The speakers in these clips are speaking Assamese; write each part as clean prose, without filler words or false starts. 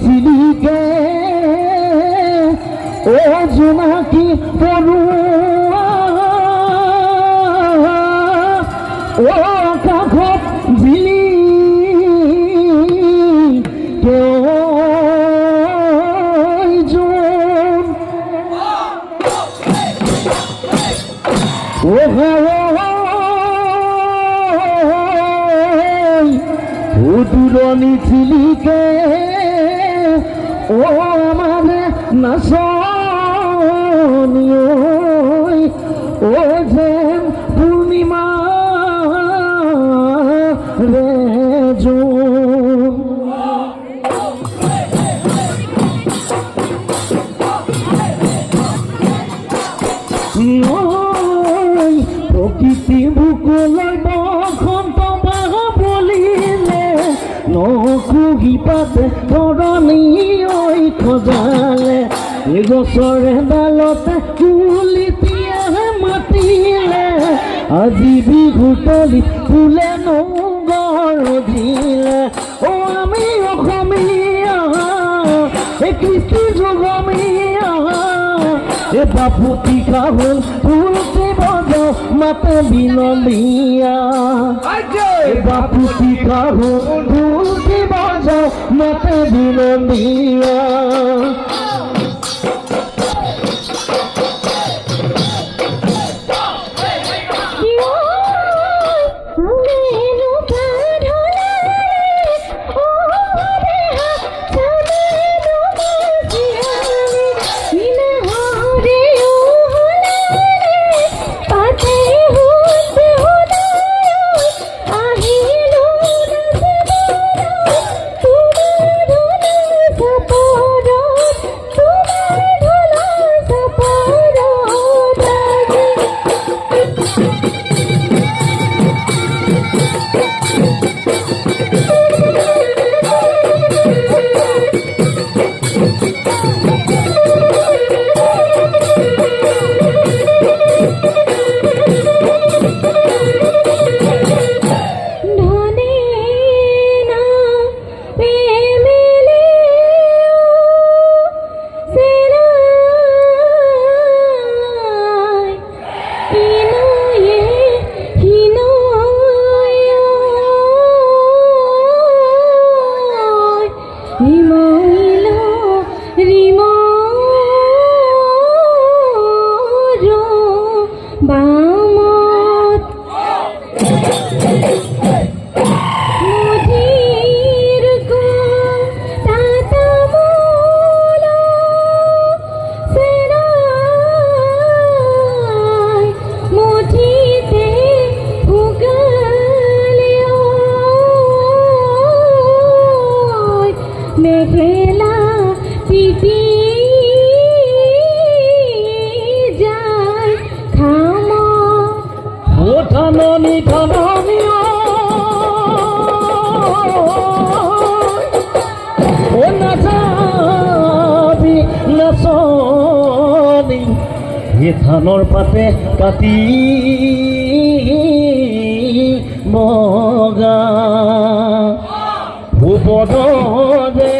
চিলিকে ও জোনাকি পৰুৱা ও কাষত ঝিলি জোন ও দূৰণি চিলিকে ও আমাৰে নাচনি ও যেন পূৰ্ণিমা ৰে জোন প্ৰকৃতি বুকুলৈ বসন্ত বলিলে নকুহি পাতে ধৰণী ঐ খজালে গছৰে ডালতে কুলিটিয়াহে মাতিলে আজি বিহুতলি ফুলে নগৰজিলে ও আমি অসমীয়া কৃষ্টি যুগমীয়া বাপুতি খাহল ফুলতে বজাও মাতে বিনমিয়া বাপুতি খাহল ফুলতে বজাও মাতে বিনমিয়া মেঘেলা তিতি যায় খাম ও ধাননি ধাননি ও নাচাবি নাচনি এ ধানৰ পাতে কাটি মগা ভূপদে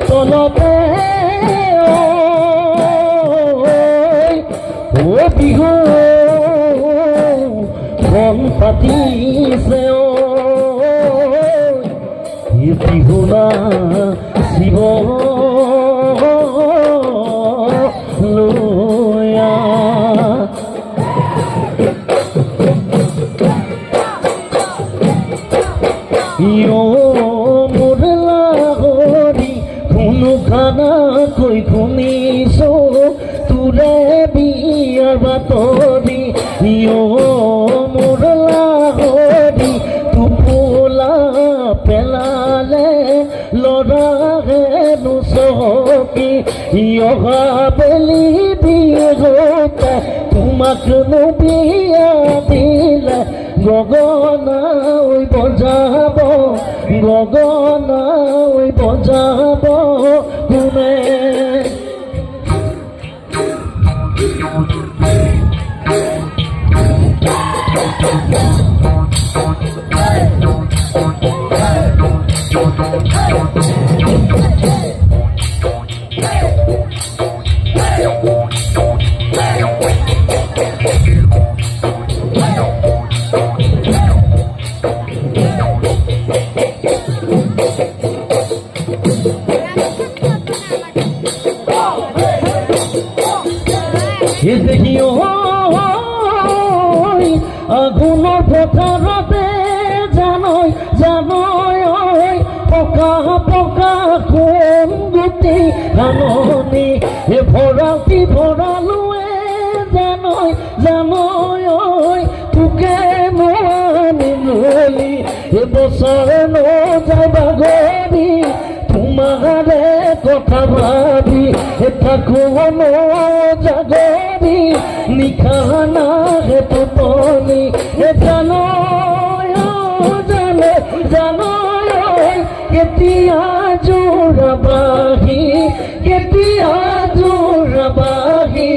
তলতে ও বিহু মন পাতিছে বিহু না শিৱ লয়া মোৰ লাগৰি কোনো খানা কৈ শুনিছো তোৰে বিয়াৰ বাতৰি মোৰ লাগৰি টোপোলা পেলালে ল'ৰা হেনো চকী অহা বেলি বিহুতে তোমাকনো বিয়া দিলে গগনা ঐ বজাব গগনা ঐ বজাব কোনে আগুনৰ পথাৰতে জানৈ জানৈ পকা পকা কোন গুটি ধাননি ভৰাতি ভৰালোৱে জানৈ জানৈ তোকে নোৱাৰিলি এবছৰ নযায় বাগৰি তোমাৰে কথা ভাবি থাকো জাগৰি নিশা নাহে টোপনি জানৈ জানে জানৈ কেতিয়া জোৰাবাহি কেতিয়া জোৰাবাহি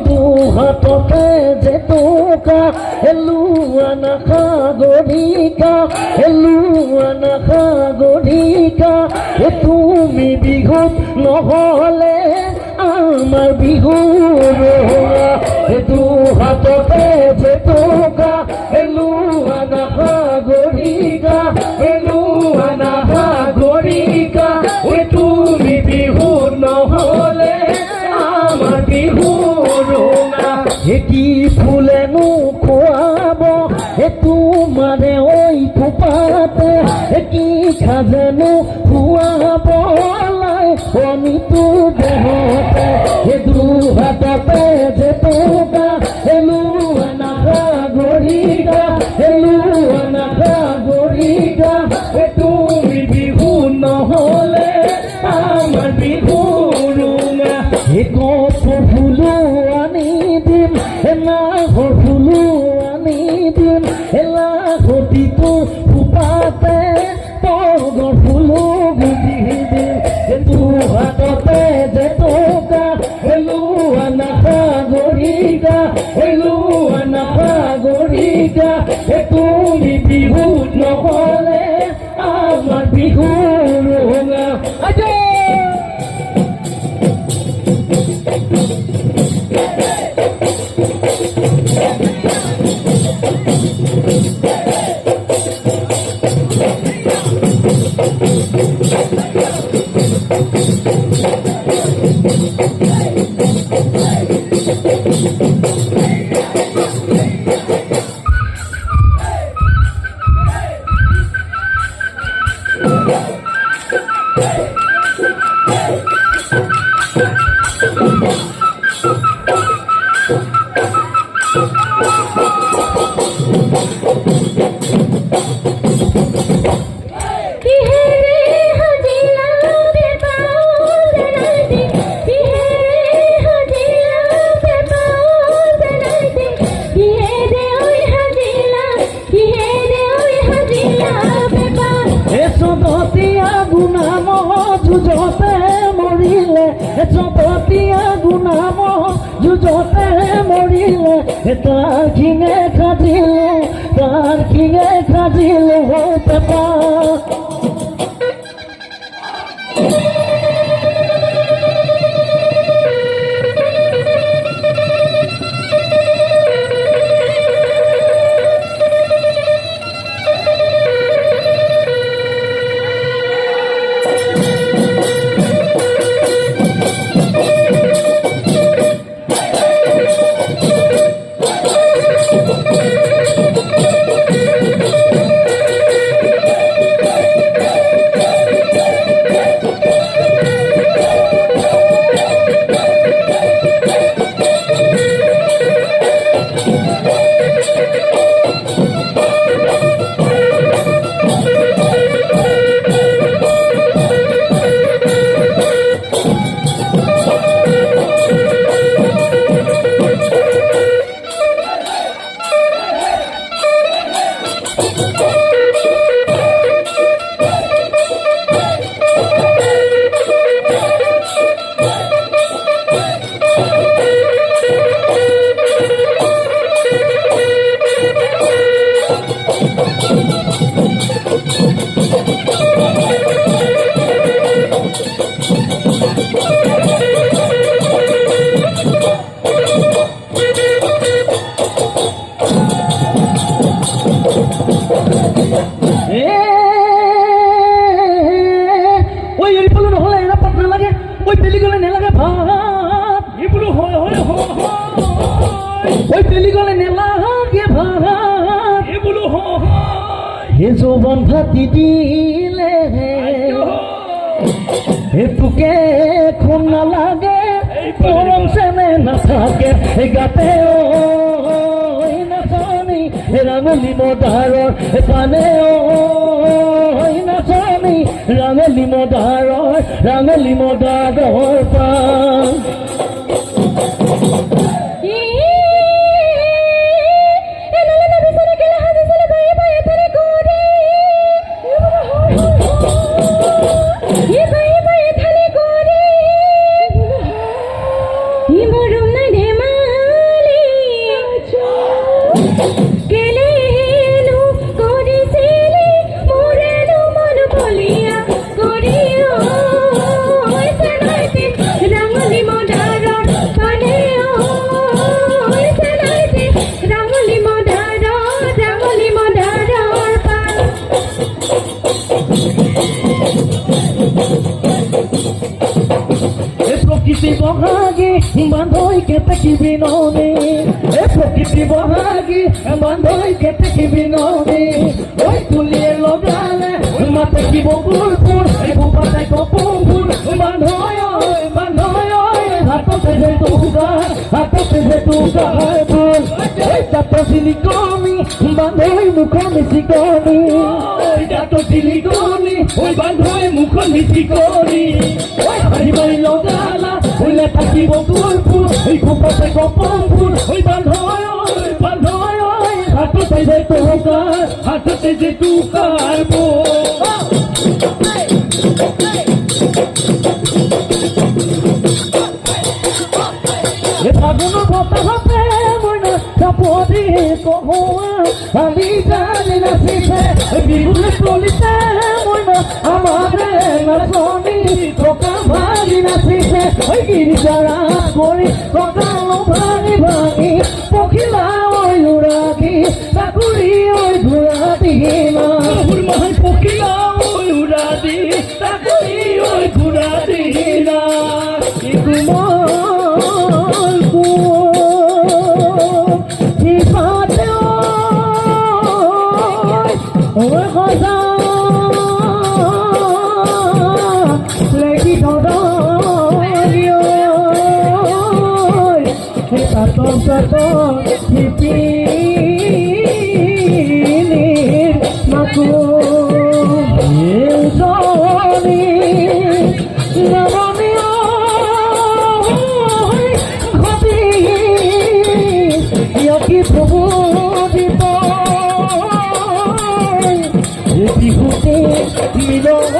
দুহাততে জেতুকা হেলুৱানা সাগৰিকা হেলুৱানা সাগৰিকা তুমি বিহুত নহ'লে আমাৰ বিহু দুহাততে জেতুকা হেলুৱানা সাগৰিকা হেলুৱানা সাগৰিকা তুমি বিহুত নহ'লে আমাৰ বিহু কি ফুলেনো খোৱাব তোমাৰে ঐ থোপাতে কি খাজেনো খুৱাব শনিটো দেহতে দুহাততে জেতুকা হেলুৱানা সাগৰিকা হেলুৱানা সাগৰিকা তুমি বিহু নহ'লে আমাৰ বিহু কপৌ ফুলো আনি দিম এলাহৰ ফুলো আনি দিম এলাহটিটো ফুপাতে তগৰ ফুলো গুজি দিম দুহাততে যুজতে মৰিলে চপতীয়া গুণাম যুজতে মৰিলে তাৰ খিঙে খাজিলে হে পেপা যৌবন ভাতি দিলে তোকে খুন নালাগে পরম চেনে নাথাকে গাতে নাচনি ৰাঙলী মদাৰৰ পানে নাচনি ৰাঙলী মদাৰৰ পান প্রকৃতি বহাগী বান্ধৈকে থাকিবি নদী প্রকৃতি বহাগী বান্ধৈকে থাকিবি নদী ওই তুলিয়ে লগালে মাতে কি বকুলপুর বুপাতে কপুর বান্ধৈ হাততে যে তুগার ফুল যাত চিলিকনি বান্ধৈ মুখন চিকনি যাত চিলিকনি ওই বান্ধৈ মুখন চিকনি হাৰিবাৰী লগালা ওইলে থাকিব তোৰ ফুল ওই বুপাতে কপুৰ ওই বান্ধৈ হাততে যে তুগাৰ ফাগুন বতাহতে মইনা চাপৰি কহোৱা আলি জানি নাচিছে বিহুলে তলিতে মইনা আমাৰে নাচনি টকা ভাগি নাচিছে গিৰিজাৰা কৰি কঁকাল ভাঙি পখিলা ঐ উৰাগি চাকুৰি ঐ ঘূৰা দিলা পখিলা ঐ উৰা দি চাকুৰি ঐ ঘূৰা দিলা Lady Dodo পাতল শিপিনীৰ মাকো জনী নমনীয় ঘটি ইয়াকি প্ৰবোধিত বিহুতে মিলন